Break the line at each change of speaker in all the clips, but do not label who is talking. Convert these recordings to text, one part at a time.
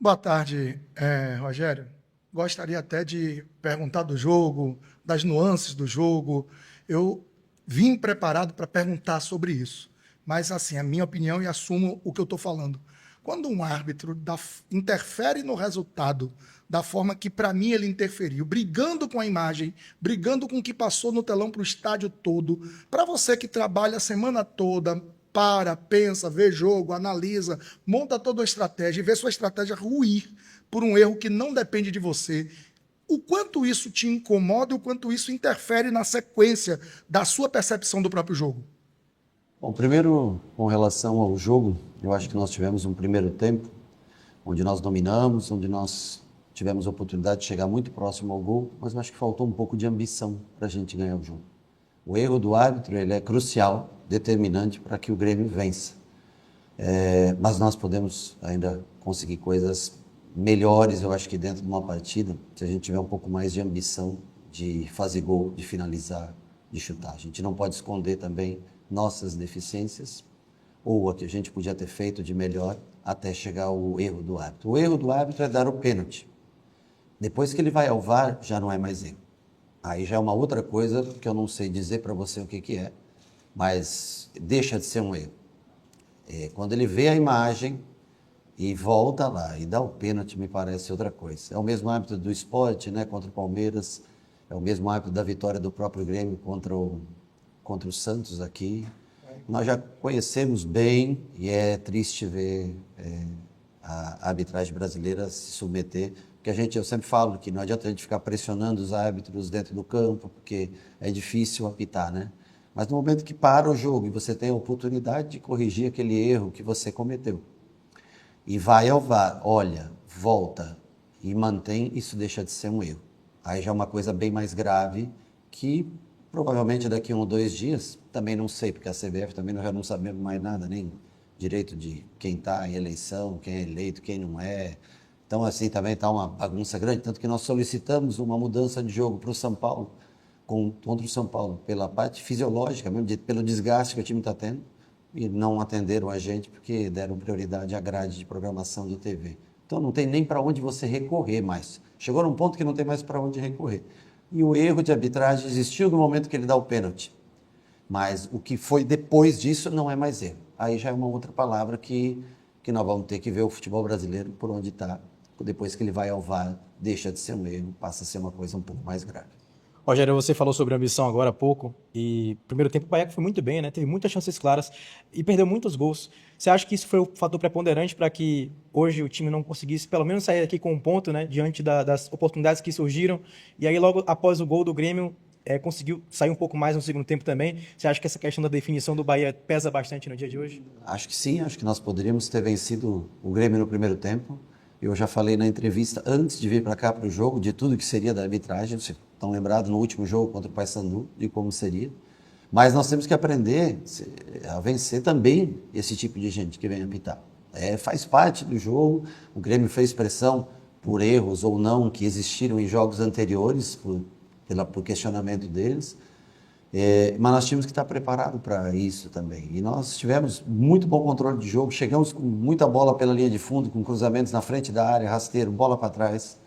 Boa tarde, Rogério. Gostaria até de perguntar do jogo, das nuances do jogo. Eu vim preparado para perguntar sobre isso, mas assim, a minha opinião e assumo o que eu estou falando. Quando um árbitro interfere no resultado da forma que para mim ele interferiu, brigando com a imagem, brigando com o que passou no telão para o estádio todo, para você que trabalha a semana toda, pensa, vê jogo, analisa, monta toda a estratégia e vê sua estratégia ruir por um erro que não depende de você. O quanto isso te incomoda e o quanto isso interfere na sequência da sua percepção do próprio jogo?
Bom, primeiro, com relação ao jogo, eu acho que nós tivemos um primeiro tempo onde nós dominamos, onde nós tivemos a oportunidade de chegar muito próximo ao gol, mas eu acho que faltou um pouco de ambição para a gente ganhar o jogo. O erro do árbitro ele é crucial, determinante para que o Grêmio vença. Mas nós podemos ainda conseguir coisas melhores, eu acho que dentro de uma partida, se a gente tiver um pouco mais de ambição de fazer gol, de finalizar, de chutar. A gente não pode esconder também nossas deficiências ou o que a gente podia ter feito de melhor até chegar ao erro do árbitro. O erro do árbitro é dar o pênalti. Depois que ele vai ao VAR, já não é mais erro. Aí já é uma outra coisa que eu não sei dizer para você o que que é, mas deixa de ser um erro. Quando ele vê a imagem e volta lá e dá o pênalti, me parece outra coisa. É o mesmo árbitro do Sport, né, contra o Palmeiras, é o mesmo árbitro da vitória do próprio Grêmio contra o Santos aqui. Nós já conhecemos bem e é triste ver a arbitragem brasileira se submeter, porque eu sempre falo que não adianta a gente ficar pressionando os árbitros dentro do campo, porque é difícil apitar, né? Mas no momento que para o jogo e você tem a oportunidade de corrigir aquele erro que você cometeu, e vai ao VAR, olha, volta e mantém, isso deixa de ser um erro. Aí já é uma coisa bem mais grave que provavelmente daqui a 1 ou 2 dias, também não sei, porque a CBF também já não sabemos mais nada, nem direito de quem está em eleição, quem é eleito, quem não é. Então assim também está uma bagunça grande, tanto que nós solicitamos uma mudança de jogo para o São Paulo, contra o São Paulo, pela parte fisiológica mesmo, pelo desgaste que o time está tendo, e não atenderam a gente porque deram prioridade à grade de programação do TV. Então não tem nem para onde você recorrer mais. Chegou num ponto que não tem mais para onde recorrer. E o erro de arbitragem existiu no momento que ele dá o pênalti. Mas o que foi depois disso não é mais erro. Aí já é uma outra palavra que nós vamos ter que ver o futebol brasileiro por onde está. Depois que ele vai ao VAR, deixa de ser um erro, passa a ser uma coisa um pouco mais grave.
Rogério, você falou sobre ambição agora há pouco e primeiro tempo o Bahia foi muito bem, né? Teve muitas chances claras e perdeu muitos gols. Você acha que isso foi o fator preponderante para que hoje o time não conseguisse pelo menos sair aqui com um ponto, né? Diante das oportunidades que surgiram e aí logo após o gol do Grêmio conseguiu sair um pouco mais no segundo tempo também. Você acha que essa questão da definição do Bahia pesa bastante no dia de hoje?
Acho que sim, acho que nós poderíamos ter vencido o Grêmio no primeiro tempo. Eu já falei na entrevista, antes de vir para cá para o jogo, de tudo que seria da arbitragem. Vocês estão lembrados no último jogo contra o Paysandu, de como seria. Mas nós temos que aprender a vencer também esse tipo de gente que vem apitar. Faz parte do jogo, o Grêmio fez pressão por erros ou não que existiram em jogos anteriores, por questionamento deles. Mas nós tínhamos que estar preparados para isso também. E nós tivemos muito bom controle de jogo, chegamos com muita bola pela linha de fundo, com cruzamentos na frente da área, rasteiro, bola para trás.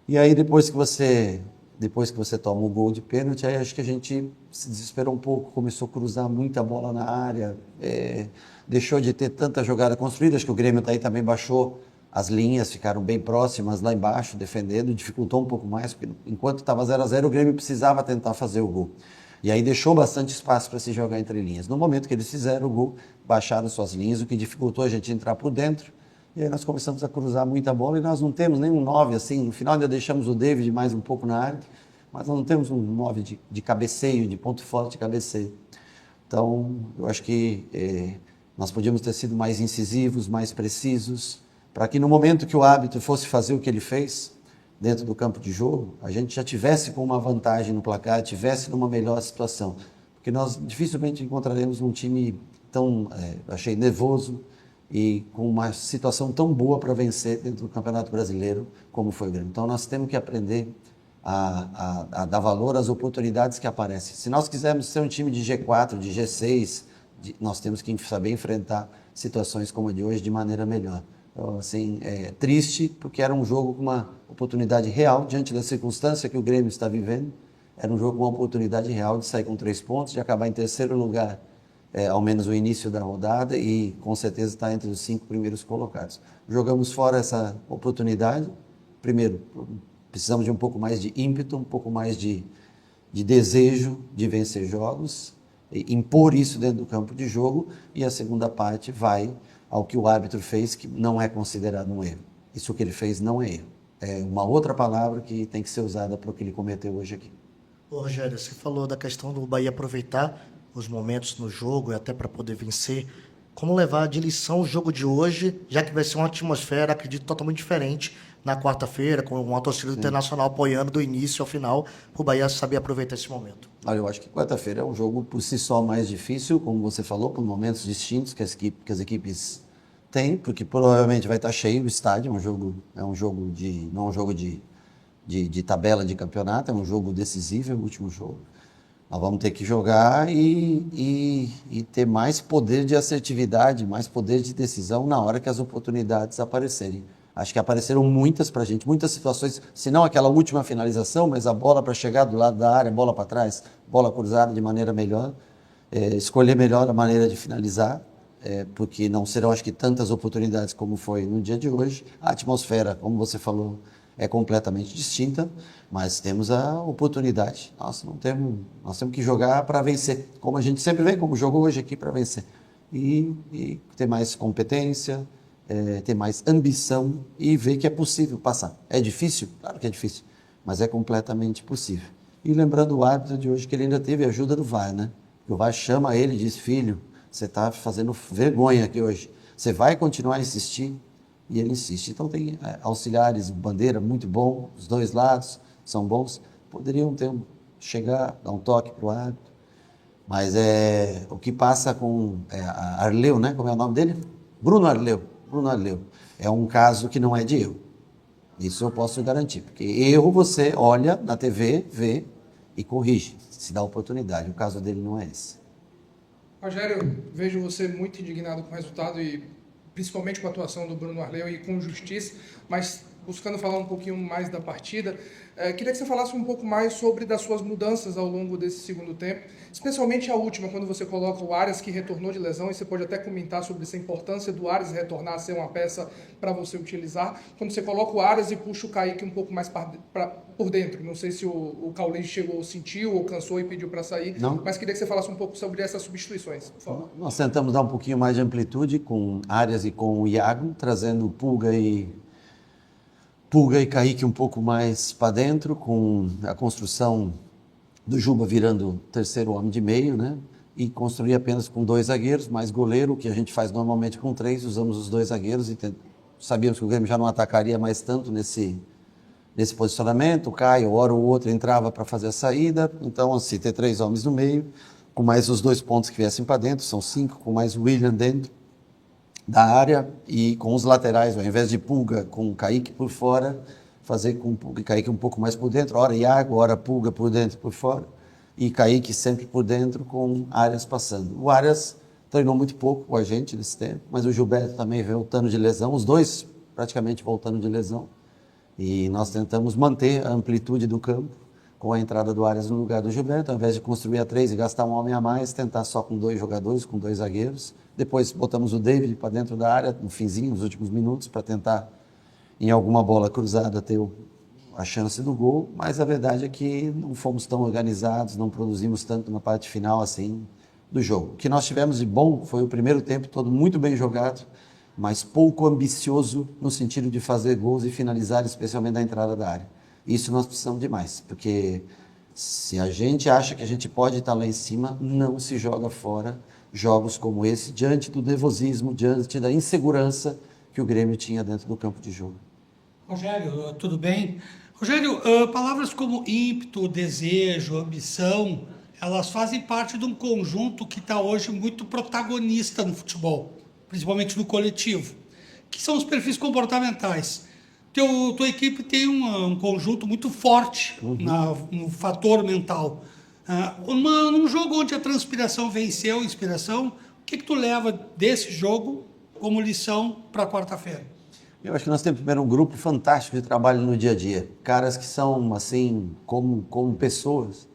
E aí depois que você toma o gol de pênalti, aí acho que a gente se desesperou um pouco, começou a cruzar muita bola na área, deixou de ter tanta jogada construída, acho que o Grêmio daí também baixou as linhas, ficaram bem próximas lá embaixo, defendendo, dificultou um pouco mais, porque enquanto estava 0-0 o Grêmio precisava tentar fazer o gol. E aí deixou bastante espaço para se jogar entre linhas. No momento que eles fizeram o gol, baixaram suas linhas, o que dificultou a gente entrar por dentro. E aí nós começamos a cruzar muita bola e nós não temos nenhum 9 assim. No final ainda deixamos o David mais um pouco na área, mas nós não temos um 9 de cabeceio, de ponto forte de cabeceio. Então, eu acho que nós podíamos ter sido mais incisivos, mais precisos, para que no momento que o árbitro fosse fazer o que ele fez, dentro do campo de jogo, a gente já tivesse com uma vantagem no placar, tivesse numa melhor situação. Porque nós dificilmente encontraremos um time tão, achei, nervoso e com uma situação tão boa para vencer dentro do Campeonato Brasileiro como foi o Grêmio. Então nós temos que aprender a dar valor às oportunidades que aparecem. Se nós quisermos ser um time de G4, de G6, nós temos que saber enfrentar situações como a de hoje de maneira melhor. assim, triste, porque era um jogo com uma oportunidade real, diante da circunstância que o Grêmio está vivendo. Era um jogo com uma oportunidade real de sair com 3 pontos, de acabar em terceiro lugar, ao menos o início da rodada, e com certeza estar entre os 5 primeiros colocados. Jogamos fora essa oportunidade. Primeiro, precisamos de um pouco mais de ímpeto, um pouco mais de desejo de vencer jogos, e impor isso dentro do campo de jogo, e a segunda parte vai ao que o árbitro fez, que não é considerado um erro. Isso que ele fez não é erro. É uma outra palavra que tem que ser usada para o que ele cometeu hoje aqui.
Ô, Rogério, você falou da questão do Bahia aproveitar os momentos no jogo e até para poder vencer. Como levar de lição o jogo de hoje, já que vai ser uma atmosfera, acredito, totalmente diferente na quarta-feira, com uma torcida internacional apoiando do início ao final, para o Bahia saber aproveitar esse momento?
Olha, eu acho que quarta-feira é um jogo por si só mais difícil, como você falou, por momentos distintos que as equipes têm, porque provavelmente vai estar cheio o estádio. Não é um jogo de tabela de campeonato, é um jogo decisivo, é o último jogo. Nós vamos ter que jogar e ter mais poder de assertividade, mais poder de decisão na hora que as oportunidades aparecerem. Acho que apareceram muitas para a gente, muitas situações, se não aquela última finalização, mas a bola para chegar do lado da área, bola para trás, bola cruzada de maneira melhor, escolher melhor a maneira de finalizar, porque não serão, acho que, tantas oportunidades como foi no dia de hoje. A atmosfera, como você falou, é completamente distinta, mas temos a oportunidade. Nós temos que jogar para vencer, como a gente sempre vem, como jogou hoje aqui, para vencer. E ter mais competência, ter mais ambição e ver que é possível passar. É difícil? Claro que é difícil, mas é completamente possível. E lembrando o árbitro de hoje, que ele ainda teve a ajuda do VAR, né? O VAR chama ele e diz: filho, você está fazendo vergonha aqui hoje, você vai continuar a insistir? E ele insiste. Então tem auxiliares, bandeira muito bom, os dois lados são bons, poderiam chegar, dar um toque para o árbitro, mas o que passa com Arleu, né? Como é o nome dele? Bruno Arleu. É um caso que não é de erro. Isso eu posso garantir, porque erro você olha na TV, vê e corrige, se dá oportunidade. O caso dele não é esse.
Rogério, vejo você muito indignado com o resultado e principalmente com a atuação do Bruno Arleu e com justiça, mas buscando falar um pouquinho mais da partida, queria que você falasse um pouco mais sobre das suas mudanças ao longo desse segundo tempo, especialmente a última, quando você coloca o Arias, que retornou de lesão, e você pode até comentar sobre essa importância do Arias retornar a ser uma peça para você utilizar, quando você coloca o Arias e puxa o Kaique um pouco mais por dentro. Não sei se o Caulinho chegou, sentiu ou cansou e pediu para sair,
Não.
mas queria que você falasse um pouco sobre essas substituições, por favor.
Nós tentamos dar um pouquinho mais de amplitude com Arias e com o Iago, trazendo Pulga e Kaique um pouco mais para dentro, com a construção do Juba virando terceiro homem de meio, né? E construir apenas com 2 zagueiros, mais goleiro, que a gente faz normalmente com 3, usamos os 2 zagueiros e sabíamos que o Grêmio já não atacaria mais tanto nesse posicionamento. O Caio, hora ou outra, entrava para fazer a saída, então assim, ter 3 homens no meio, com mais os 2 pontos que viessem para dentro, são 5, com mais o William dentro da área, e com os laterais, ao invés de Pulga com o Kaique por fora, fazer com Pulga e Kaique um pouco mais por dentro, ora Iago, ora Pulga por dentro e por fora, e Kaique sempre por dentro, com Arias passando. O Arias treinou muito pouco com a gente nesse tempo, mas o Gilberto também voltando de lesão, os dois praticamente voltando de lesão, e nós tentamos manter a amplitude do campo com a entrada do Arias no lugar do Gilberto, ao invés de construir a 3 e gastar um homem a mais, tentar só com 2 jogadores, com 2 zagueiros. Depois botamos o David para dentro da área, no finzinho, nos últimos minutos, para tentar, em alguma bola cruzada, ter a chance do gol. Mas a verdade é que não fomos tão organizados, não produzimos tanto na parte final assim do jogo. O que nós tivemos de bom foi o primeiro tempo todo muito bem jogado, mas pouco ambicioso no sentido de fazer gols e finalizar, especialmente na entrada da área. Isso nós precisamos de mais, porque se a gente acha que a gente pode estar lá em cima, não se joga fora jogos como esse, diante do nervosismo, diante da insegurança que o Grêmio tinha dentro do campo de jogo.
Rogério, tudo bem? Rogério, palavras como ímpeto, desejo, ambição, elas fazem parte de um conjunto que está hoje muito protagonista no futebol, principalmente no coletivo, que são os perfis comportamentais. Tua equipe tem um conjunto muito forte no fator mental. Num jogo onde a transpiração venceu a inspiração, o que tu leva desse jogo como lição para quarta-feira?
Eu acho que nós temos primeiro um grupo fantástico de trabalho no dia a dia. Caras que são, assim, como pessoas,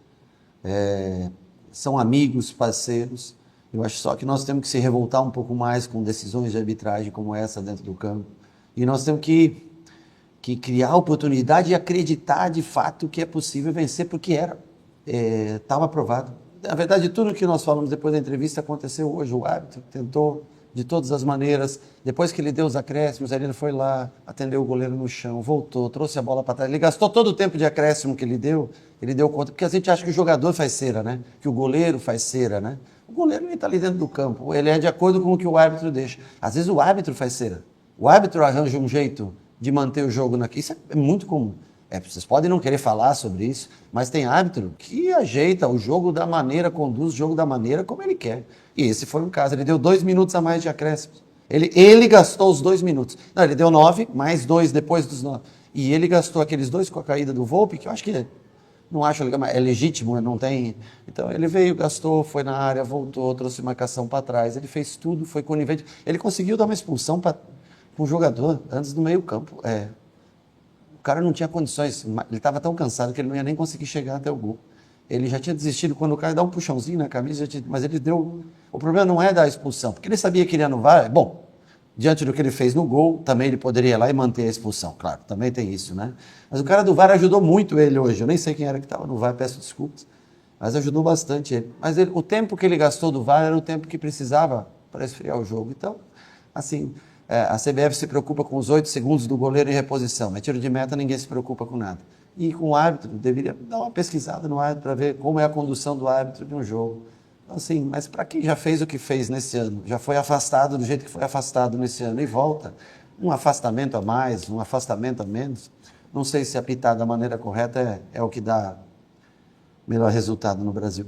são amigos, parceiros. Eu acho só que nós temos que se revoltar um pouco mais com decisões de arbitragem como essa dentro do campo. E nós temos que criar oportunidade e acreditar de fato que é possível vencer, porque estava provado. Na verdade, tudo que nós falamos depois da entrevista aconteceu hoje. O árbitro tentou de todas as maneiras. Depois que ele deu os acréscimos, ele foi lá, atendeu o goleiro no chão, voltou, trouxe a bola para trás. Ele gastou todo o tempo de acréscimo que ele deu conta. Porque a gente acha que o jogador faz cera, né? Que o goleiro faz cera, né? O goleiro está ali dentro do campo. Ele é de acordo com o que o árbitro deixa. Às vezes o árbitro faz cera. O árbitro arranja um jeito de manter o jogo naquilo. Isso é muito comum. Vocês podem não querer falar sobre isso, mas tem árbitro que ajeita o jogo da maneira, conduz o jogo da maneira como ele quer. E esse foi um caso. Ele deu 2 minutos a mais de acréscimos. Ele gastou os 2 minutos. Não, ele deu 9, mais 2 depois dos 9. E ele gastou aqueles 2 com a caída do Volpi, que eu acho que não acho legal, mas é legítimo, não tem. Então ele veio, gastou, foi na área, voltou, trouxe marcação para trás. Ele fez tudo, foi conivente. Ele conseguiu dar uma expulsão para um jogador antes do meio-campo. O cara não tinha condições, ele estava tão cansado que ele não ia nem conseguir chegar até o gol. Ele já tinha desistido quando o cara dá um puxãozinho na camisa, mas ele deu... O problema não é da expulsão, porque ele sabia que ele ia no VAR. Bom, diante do que ele fez no gol, também ele poderia ir lá e manter a expulsão, claro, também tem isso, né? Mas o cara do VAR ajudou muito ele hoje, eu nem sei quem era que estava no VAR, peço desculpas, mas ajudou bastante ele. Mas o tempo que ele gastou do VAR era o tempo que precisava para esfriar o jogo. Então, assim... a CBF se preocupa com os 8 segundos do goleiro em reposição, mas tiro de meta ninguém se preocupa com nada. E com o árbitro, deveria dar uma pesquisada no árbitro para ver como é a condução do árbitro de um jogo. Então, assim, mas para quem já fez o que fez nesse ano, já foi afastado do jeito que foi afastado nesse ano e volta, um afastamento a mais, um afastamento a menos, não sei se apitar da maneira correta é o que dá melhor resultado no Brasil.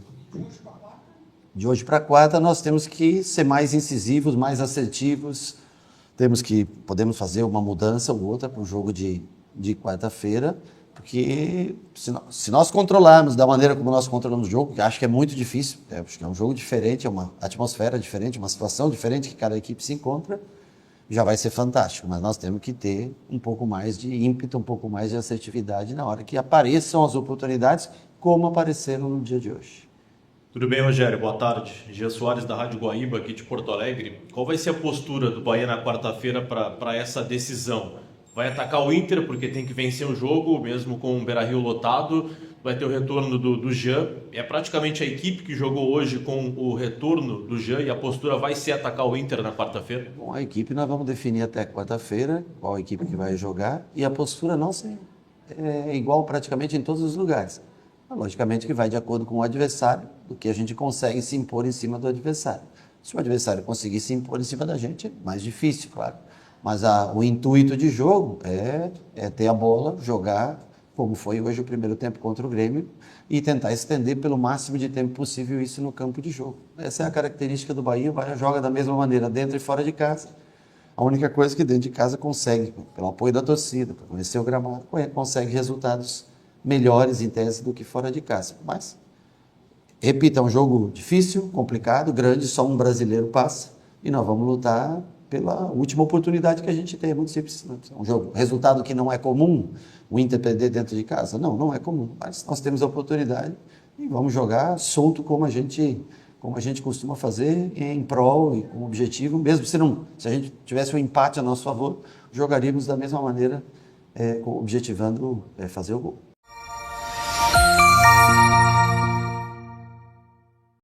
De hoje para quarta nós temos que ser mais incisivos, mais assertivos. Podemos fazer uma mudança ou outra para o jogo de quarta-feira, porque se nós controlarmos da maneira como nós controlamos o jogo, que acho que é muito difícil, acho que é um jogo diferente, é uma atmosfera diferente, uma situação diferente que cada equipe se encontra, já vai ser fantástico, mas nós temos que ter um pouco mais de ímpeto, um pouco mais de assertividade na hora que apareçam as oportunidades, como apareceram no dia de hoje.
Tudo bem, Rogério? Boa tarde. Gia Soares, da Rádio Guaíba, aqui de Porto Alegre. Qual vai ser a postura do Bahia na quarta-feira para essa decisão? Vai atacar o Inter porque tem que vencer o jogo, mesmo com o Beira-Rio lotado. Vai ter o retorno do Jean. É praticamente a equipe que jogou hoje com o retorno do Jean e a postura vai ser atacar o Inter na quarta-feira?
Bom, a equipe nós vamos definir até quarta-feira, qual a equipe que vai jogar, e a postura nossa é igual praticamente em todos os lugares. Logicamente que vai de acordo com o adversário, do que a gente consegue se impor em cima do adversário. Se o adversário conseguir se impor em cima da gente, é mais difícil, claro. Mas o intuito de jogo é ter a bola, jogar, como foi hoje o primeiro tempo contra o Grêmio, e tentar estender pelo máximo de tempo possível isso no campo de jogo. Essa é a característica do Bahia. O Bahia joga da mesma maneira dentro e fora de casa. A única coisa que dentro de casa consegue, pelo apoio da torcida, para conhecer o gramado, consegue resultados melhores em tese do que fora de casa. Mas, repito, é um jogo difícil, complicado, grande, só um brasileiro passa e nós vamos lutar pela última oportunidade que a gente tem. É muito simples. É um jogo, resultado que não é comum, o Inter perder dentro de casa. Não é comum, mas nós temos a oportunidade e vamos jogar solto como a gente costuma fazer, em prol e com objetivo, mesmo se a gente tivesse um empate a nosso favor, jogaríamos da mesma maneira, objetivando fazer o gol.